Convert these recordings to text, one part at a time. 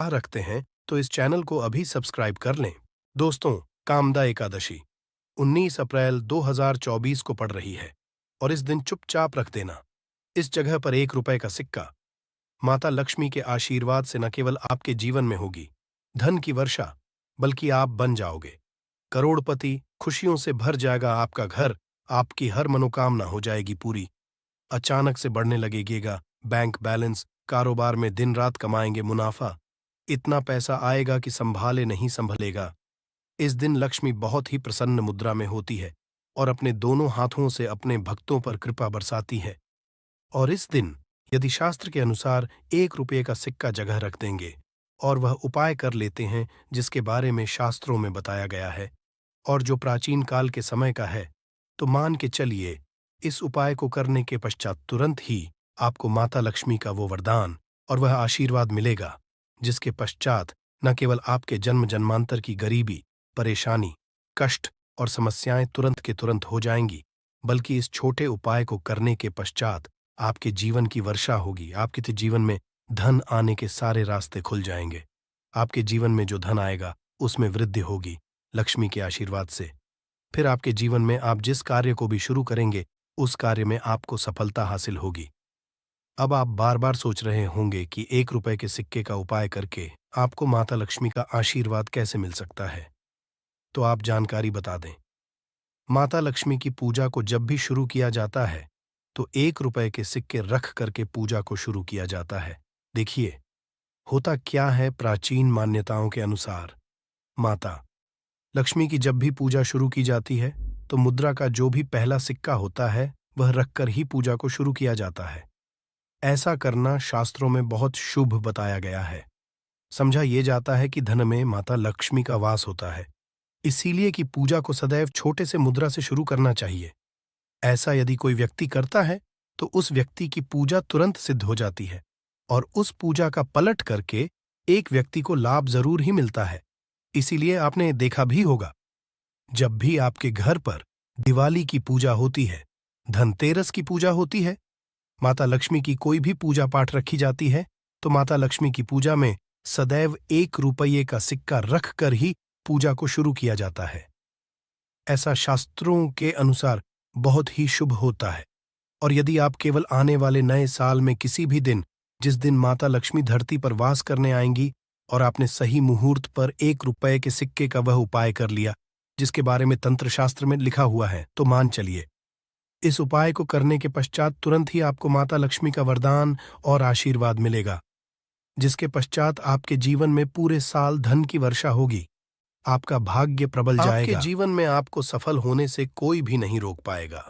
रखते हैं तो इस चैनल को अभी सब्सक्राइब कर लें। दोस्तों, कामदा एकादशी 19 अप्रैल 2024 को पड़ रही है और इस दिन चुपचाप रख देना इस जगह पर 1 रुपए का सिक्का माता लक्ष्मी के आशीर्वाद से न केवल आपके जीवन में होगी धन की वर्षा, बल्कि आप बन जाओगे करोड़पति। खुशियों से भर जाएगा आपका घर, आपकी हर मनोकामना हो जाएगी पूरी। अचानक से बढ़ने लगेगा बैंक बैलेंस, कारोबार में दिन रात कमाएंगे मुनाफा। इतना पैसा आएगा कि संभाले नहीं संभलेगा। इस दिन लक्ष्मी बहुत ही प्रसन्न मुद्रा में होती है और अपने दोनों हाथों से अपने भक्तों पर कृपा बरसाती है। और इस दिन यदि शास्त्र के अनुसार 1 रुपये का सिक्का जगह रख देंगे और वह उपाय कर लेते हैं जिसके बारे में शास्त्रों में बताया गया है और जो प्राचीन काल के समय का है, तो मान के चलिए इस उपाय को करने के पश्चात तुरंत ही आपको माता लक्ष्मी का वो वरदान और वह आशीर्वाद मिलेगा जिसके पश्चात न केवल आपके जन्म जन्मांतर की गरीबी, परेशानी, कष्ट और समस्याएं तुरंत के तुरंत हो जाएंगी, बल्कि इस छोटे उपाय को करने के पश्चात आपके जीवन की वर्षा होगी। आपके जीवन में धन आने के सारे रास्ते खुल जाएंगे। आपके जीवन में जो धन आएगा उसमें वृद्धि होगी लक्ष्मी के आशीर्वाद से। फिर आपके जीवन में आप जिस कार्य को भी शुरू करेंगे उस कार्य में आपको सफलता हासिल होगी। अब आप बार बार सोच रहे होंगे कि 1 रुपए के सिक्के का उपाय करके आपको माता लक्ष्मी का आशीर्वाद कैसे मिल सकता है। तो आप जानकारी बता दें। माता लक्ष्मी की पूजा को जब भी शुरू किया जाता है तो 1 रुपए के सिक्के रख करके पूजा को शुरू किया जाता है। देखिए, होता क्या है प्राचीन मान्यताओं के अनुसार, माता लक्ष्मी की जब भी पूजा शुरू की जाती है तो मुद्रा का जो भी पहला सिक्का होता है वह रखकर ही पूजा को शुरू किया जाता है। ऐसा करना शास्त्रों में बहुत शुभ बताया गया है। समझा ये जाता है कि धन में माता लक्ष्मी का वास होता है, इसीलिए कि पूजा को सदैव छोटे से मुद्रा से शुरू करना चाहिए। ऐसा यदि कोई व्यक्ति करता है तो उस व्यक्ति की पूजा तुरंत सिद्ध हो जाती है और उस पूजा का पलट करके एक व्यक्ति को लाभ जरूर ही मिलता है। इसीलिए आपने देखा भी होगा, जब भी आपके घर पर दिवाली की पूजा होती है, धनतेरस की पूजा होती है, माता लक्ष्मी की कोई भी पूजा पाठ रखी जाती है, तो माता लक्ष्मी की पूजा में सदैव 1 रुपये का सिक्का रख कर ही पूजा को शुरू किया जाता है। ऐसा शास्त्रों के अनुसार बहुत ही शुभ होता है। और यदि आप केवल आने वाले नए साल में किसी भी दिन, जिस दिन माता लक्ष्मी धरती पर वास करने आएंगी, और आपने सही मुहूर्त पर 1 रुपये के सिक्के का वह उपाय कर लिया जिसके बारे में तंत्र शास्त्र में लिखा हुआ है, तो मान चलिए इस उपाय को करने के पश्चात तुरंत ही आपको माता लक्ष्मी का वरदान और आशीर्वाद मिलेगा, जिसके पश्चात आपके जीवन में पूरे साल धन की वर्षा होगी। आपका भाग्य प्रबल जाएगा। आपके जीवन में आपको सफल होने से कोई भी नहीं रोक पाएगा।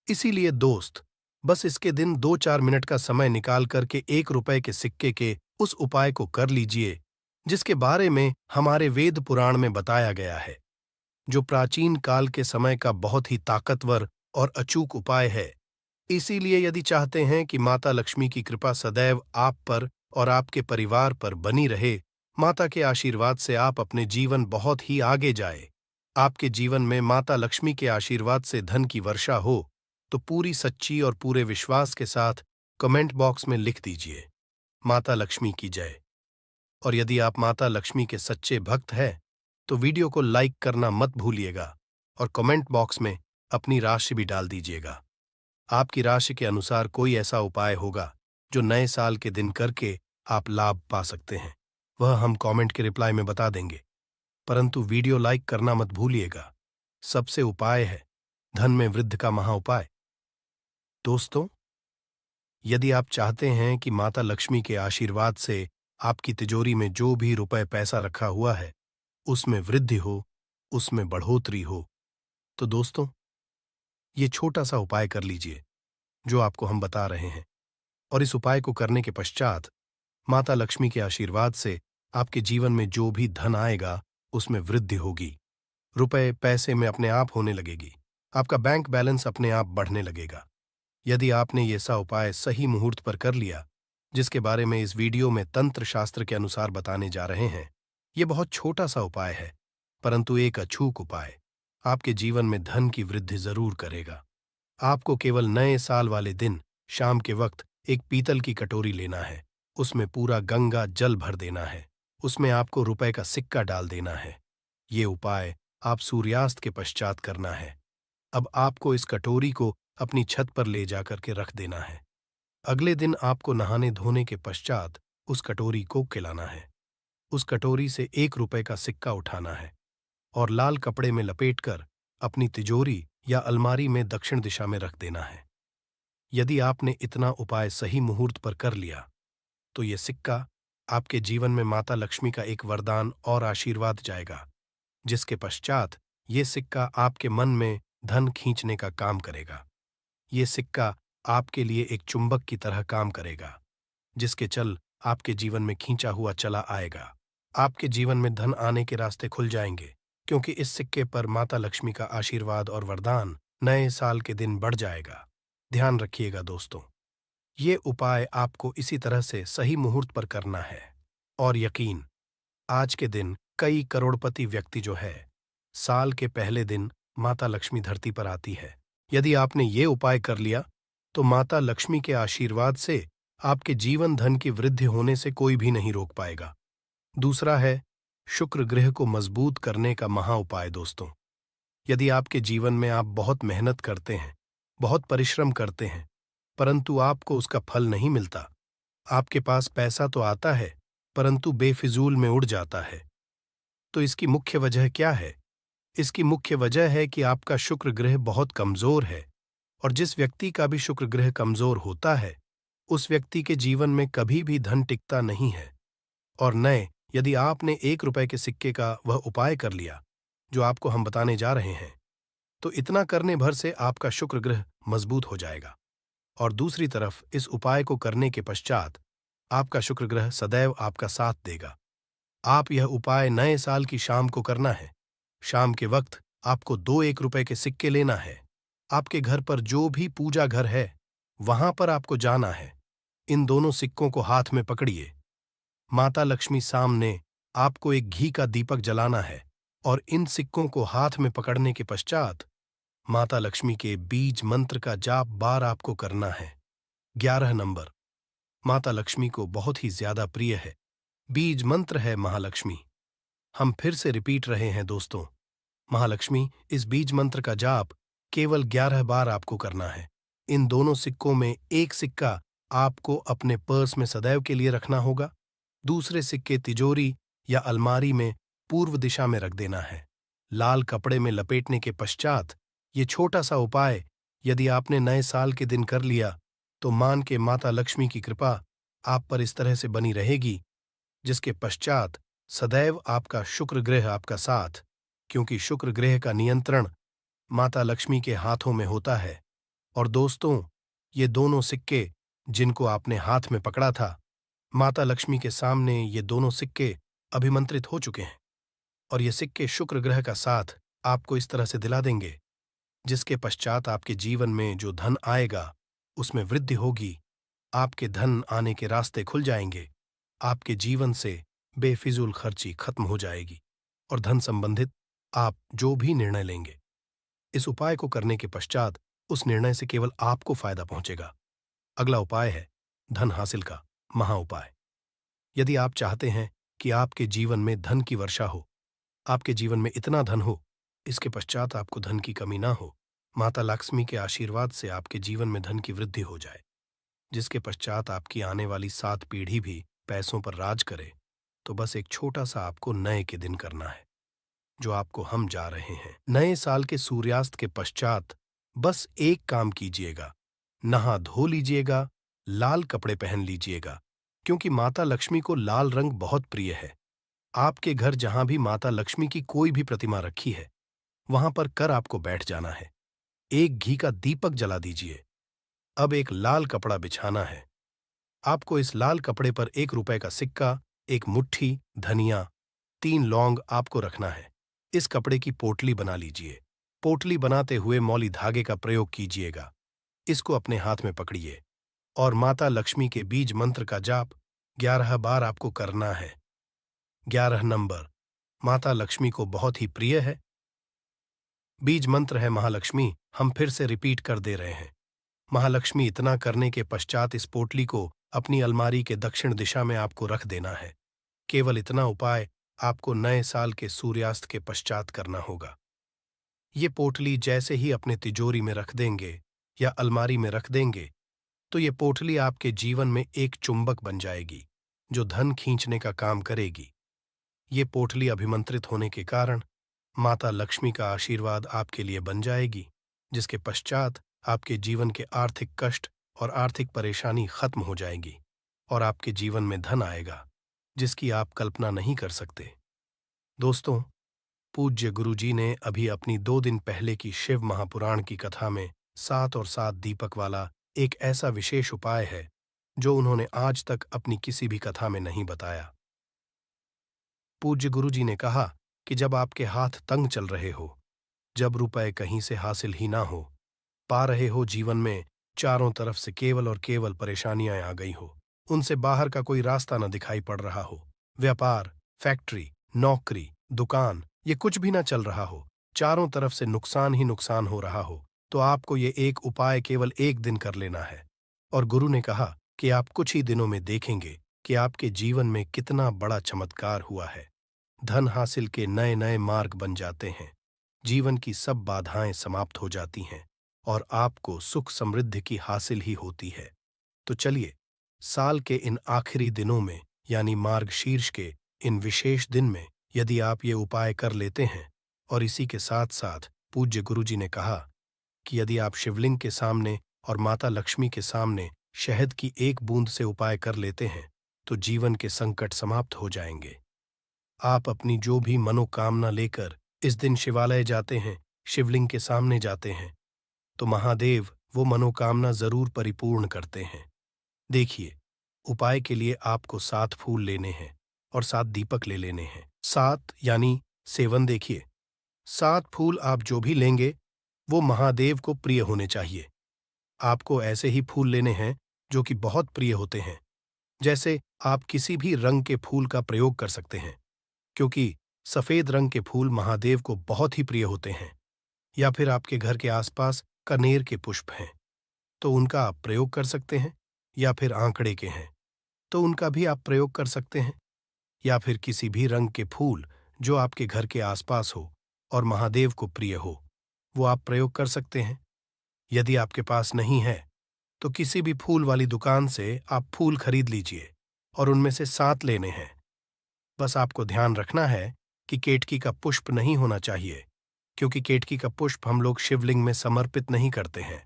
इसीलिए दोस्त, बस इसके दिन 2-4 मिनट का समय निकाल करके 1 रुपये के सिक्के के उस उपाय को कर लीजिए जिसके बारे में हमारे वेद पुराण में बताया गया है, जो प्राचीन काल के समय का बहुत ही ताकतवर और अचूक उपाय है। इसीलिए यदि चाहते हैं कि माता लक्ष्मी की कृपा सदैव आप पर और आपके परिवार पर बनी रहे, माता के आशीर्वाद से आप अपने जीवन बहुत ही आगे जाए, आपके जीवन में माता लक्ष्मी के आशीर्वाद से धन की वर्षा हो, तो पूरी सच्ची और पूरे विश्वास के साथ कमेंट बॉक्स में लिख दीजिए, माता लक्ष्मी की जय। और यदि आप माता लक्ष्मी के सच्चे भक्त हैं तो वीडियो को लाइक करना मत भूलिएगा और कमेंट बॉक्स में अपनी राशि भी डाल दीजिएगा। आपकी राशि के अनुसार कोई ऐसा उपाय होगा जो नए साल के दिन करके आप लाभ पा सकते हैं, वह हम कमेंट के रिप्लाई में बता देंगे। परंतु वीडियो लाइक करना मत भूलिएगा। सबसे उपाय है धन में वृद्धि का महा उपाय। दोस्तों, यदि आप चाहते हैं कि माता लक्ष्मी के आशीर्वाद से आपकी तिजोरी में जो भी रुपए पैसा रखा हुआ है उसमें वृद्धि हो, उसमें बढ़ोतरी हो, तो दोस्तों ये छोटा सा उपाय कर लीजिए जो आपको हम बता रहे हैं। और इस उपाय को करने के पश्चात माता लक्ष्मी के आशीर्वाद से आपके जीवन में जो भी धन आएगा उसमें वृद्धि होगी, रुपए पैसे में अपने आप होने लगेगी, आपका बैंक बैलेंस अपने आप बढ़ने लगेगा। यदि आपने ये सा उपाय सही मुहूर्त पर कर लिया जिसके बारे में इस वीडियो में तंत्र शास्त्र के अनुसार बताने जा रहे हैं, ये बहुत छोटा सा उपाय है परंतु एक अछूक उपाय आपके जीवन में धन की वृद्धि जरूर करेगा। आपको केवल नए साल वाले दिन शाम के वक्त एक पीतल की कटोरी लेना है, उसमें पूरा गंगा जल भर देना है उसमें आपको रुपए का सिक्का डाल देना है। ये उपाय आप सूर्यास्त के पश्चात करना है। अब आपको इस कटोरी को अपनी छत पर ले जाकर के रख देना है। अगले दिन आपको नहाने धोने के पश्चात उस कटोरी को खिलाना है। उस कटोरी से 1 रुपए का सिक्का उठाना है और लाल कपड़े में लपेटकर अपनी तिजोरी या अलमारी में दक्षिण दिशा में रख देना है। यदि आपने इतना उपाय सही मुहूर्त पर कर लिया तो ये सिक्का आपके जीवन में माता लक्ष्मी का एक वरदान और आशीर्वाद जाएगा, जिसके पश्चात ये सिक्का आपके मन में धन खींचने का काम करेगा। ये सिक्का आपके लिए एक चुंबक की तरह काम करेगा, जिसके चल आपके जीवन में खींचा हुआ चला आएगा। आपके जीवन में धन आने के रास्ते खुल जाएंगे, क्योंकि इस सिक्के पर माता लक्ष्मी का आशीर्वाद और वरदान नए साल के दिन बढ़ जाएगा। ध्यान रखिएगा दोस्तों, ये उपाय आपको इसी तरह से सही मुहूर्त पर करना है। और यकीन, आज के दिन कई करोड़पति व्यक्ति जो है, साल के पहले दिन माता लक्ष्मी धरती पर आती है। यदि आपने ये उपाय कर लिया तो माता लक्ष्मी के आशीर्वाद से आपके जीवन धन की वृद्धि होने से कोई भी नहीं रोक पाएगा। दूसरा है शुक्र ग्रह को मजबूत करने का महा उपाय। दोस्तों, यदि आपके जीवन में आप बहुत मेहनत करते हैं, बहुत परिश्रम करते हैं, परंतु आपको उसका फल नहीं मिलता, आपके पास पैसा तो आता है परंतु बेफिजूल में उड़ जाता है, तो इसकी मुख्य वजह क्या है? इसकी मुख्य वजह है कि आपका शुक्र ग्रह बहुत कमजोर है, और जिस व्यक्ति का भी शुक्र ग्रह कमजोर होता है, उस व्यक्ति के जीवन में कभी भी धन टिकता नहीं है। और नए, यदि आपने 1 रुपए के सिक्के का वह उपाय कर लिया जो आपको हम बताने जा रहे हैं, तो इतना करने भर से आपका शुक्र ग्रह मजबूत हो जाएगा। और दूसरी तरफ इस उपाय को करने के पश्चात आपका शुक्र ग्रह सदैव आपका साथ देगा। आप यह उपाय नए साल की शाम को करना है। शाम के वक्त आपको 2 1 रुपए के सिक्के लेना है। आपके घर पर जो भी पूजा घर है, वहां पर आपको जाना है। इन दोनों सिक्कों को हाथ में पकड़िए। माता लक्ष्मी सामने आपको एक घी का दीपक जलाना है, और इन सिक्कों को हाथ में पकड़ने के पश्चात माता लक्ष्मी के बीज मंत्र का जाप बार आपको करना है। 11 नंबर माता लक्ष्मी को बहुत ही ज्यादा प्रिय है। बीज मंत्र है महालक्ष्मी। हम फिर से रिपीट रहे हैं दोस्तों, महालक्ष्मी, इस बीज मंत्र का जाप केवल 11 बार आपको करना है। इन दोनों सिक्कों में एक सिक्का आपको अपने पर्स में सदैव के लिए रखना होगा, दूसरे सिक्के तिजोरी या अलमारी में पूर्व दिशा में रख देना है। लाल कपड़े में लपेटने के पश्चात ये छोटा सा उपाय यदि आपने नए साल के दिन कर लिया तो मान के माता लक्ष्मी की कृपा आप पर इस तरह से बनी रहेगी, जिसके पश्चात सदैव आपका शुक्र ग्रह आपका साथ, क्योंकि शुक्र ग्रह का नियंत्रण माता लक्ष्मी के हाथों में होता है। और दोस्तों, ये दोनों सिक्के जिनको आपने हाथ में पकड़ा था, माता लक्ष्मी के सामने ये दोनों सिक्के अभिमंत्रित हो चुके हैं, और ये सिक्के शुक्र ग्रह का साथ आपको इस तरह से दिला देंगे, जिसके पश्चात आपके जीवन में जो धन आएगा उसमें वृद्धि होगी। आपके धन आने के रास्ते खुल जाएंगे, आपके जीवन से बेफिजूल खर्ची खत्म हो जाएगी, और धन संबंधित आप जो भी निर्णय लेंगे, इस उपाय को करने के पश्चात उस निर्णय से केवल आपको फायदा पहुंचेगा। अगला उपाय है धन हासिल का महा उपाय। यदि आप चाहते हैं कि आपके जीवन में धन की वर्षा हो, आपके जीवन में इतना धन हो, इसके पश्चात आपको धन की कमी ना हो, माता लक्ष्मी के आशीर्वाद से आपके जीवन में धन की वृद्धि हो जाए, जिसके पश्चात आपकी आने वाली 7 पीढ़ी भी पैसों पर राज करे, तो बस एक छोटा सा आपको नए के दिन करना है, जो आपको हम जा रहे हैं। नए साल के सूर्यास्त के पश्चात बस एक काम कीजिएगा, नहा धो लीजिएगा, लाल कपड़े पहन लीजिएगा, क्योंकि माता लक्ष्मी को लाल रंग बहुत प्रिय है। आपके घर जहां भी माता लक्ष्मी की कोई भी प्रतिमा रखी है, वहां पर कर आपको बैठ जाना है। एक घी का दीपक जला दीजिए। अब एक लाल कपड़ा बिछाना है। आपको इस लाल कपड़े पर 1 रुपए का सिक्का, एक मुट्ठी धनिया, 3 लौंग आपको रखना है। इस कपड़े की पोटली बना लीजिए। पोटली बनाते हुए मौली धागे का प्रयोग कीजिएगा। इसको अपने हाथ में पकड़िए और माता लक्ष्मी के बीज मंत्र का जाप 11 बार आपको करना है। 11 नंबर माता लक्ष्मी को बहुत ही प्रिय है। बीज मंत्र है महालक्ष्मी। हम फिर से रिपीट कर दे रहे हैं। महालक्ष्मी, इतना करने के पश्चात इस पोटली को अपनी अलमारी के दक्षिण दिशा में आपको रख देना है। केवल इतना उपाय आपको नए साल के सूर्यास्त के पश्चात करना होगा। ये पोटली जैसे ही अपने तिजोरी में रख देंगे या अलमारी में रख देंगे, तो ये पोटली आपके जीवन में एक चुंबक बन जाएगी, जो धन खींचने का काम करेगी। ये पोटली अभिमंत्रित होने के कारण माता लक्ष्मी का आशीर्वाद आपके लिए बन जाएगी, जिसके पश्चात आपके जीवन के आर्थिक कष्ट और आर्थिक परेशानी खत्म हो जाएगी और आपके जीवन में धन आएगा, जिसकी आप कल्पना नहीं कर सकते। दोस्तों, पूज्य गुरुजी ने अभी अपनी 2 दिन पहले की शिव महापुराण की कथा में 7 और 7 दीपक वाला एक ऐसा विशेष उपाय है, जो उन्होंने आज तक अपनी किसी भी कथा में नहीं बताया। पूज्य गुरुजी ने कहा कि जब आपके हाथ तंग चल रहे हो, जब रुपए कहीं से हासिल ही ना हो, पा रहे हो जीवन में चारों तरफ से केवल और केवल परेशानियां आ गई हो, उनसे बाहर का कोई रास्ता न दिखाई पड़ रहा हो, व्यापार, फैक्ट्री, नौकरी, दुकान, ये कुछ भी ना चल रहा हो, चारों तरफ से नुकसान ही नुकसान हो रहा हो, तो आपको ये एक उपाय केवल 1 दिन कर लेना है। और गुरु ने कहा कि आप कुछ ही दिनों में देखेंगे कि आपके जीवन में कितना बड़ा चमत्कार हुआ है। धन हासिल के नए नए मार्ग बन जाते हैं, जीवन की सब बाधाएं समाप्त हो जाती हैं और आपको सुख समृद्धि की हासिल ही होती है। तो चलिए, साल के इन आखिरी दिनों में यानी मार्गशीर्ष के इन विशेष दिन में यदि आप ये उपाय कर लेते हैं, और इसी के साथ साथ पूज्य गुरुजी ने कहा कि यदि आप शिवलिंग के सामने और माता लक्ष्मी के सामने शहद की एक बूंद से उपाय कर लेते हैं, तो जीवन के संकट समाप्त हो जाएंगे। आप अपनी जो भी मनोकामना लेकर इस दिन शिवालय जाते हैं, शिवलिंग के सामने जाते हैं, तो महादेव वो मनोकामना जरूर परिपूर्ण करते हैं। देखिए, उपाय के लिए आपको 7 फूल लेने हैं और 7 दीपक ले लेने हैं। 7 यानी सेवन। देखिए, 7 फूल आप जो भी लेंगे वो महादेव को प्रिय होने चाहिए। आपको ऐसे ही फूल लेने हैं जो कि बहुत प्रिय होते हैं। जैसे आप किसी भी रंग के फूल का प्रयोग कर सकते हैं, क्योंकि सफेद रंग के फूल महादेव को बहुत ही प्रिय होते हैं। या फिर आपके घर के आसपास कनेर के पुष्प हैं, तो उनका आप प्रयोग कर सकते हैं। या फिर आंकड़े के हैं, तो उनका भी आप प्रयोग कर सकते हैं। या फिर किसी भी रंग के फूल जो आपके घर के आसपास हो और महादेव को प्रिय हो, वो आप प्रयोग कर सकते हैं। यदि आपके पास नहीं है, तो किसी भी फूल वाली दुकान से आप फूल खरीद लीजिए और उनमें से 7 लेने हैं। बस आपको ध्यान रखना है कि केतकी का पुष्प नहीं होना चाहिए, क्योंकि केतकी का पुष्प हम लोग शिवलिंग में समर्पित नहीं करते हैं।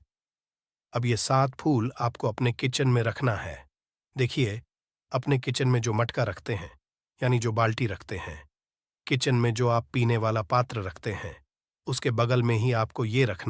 अब ये 7 फूल आपको अपने किचन में रखना है। देखिए, अपने किचन में जो मटका रखते हैं, यानी जो बाल्टी रखते हैं, किचन में जो आप पीने वाला पात्र रखते हैं, उसके बगल में ही आपको ये रखना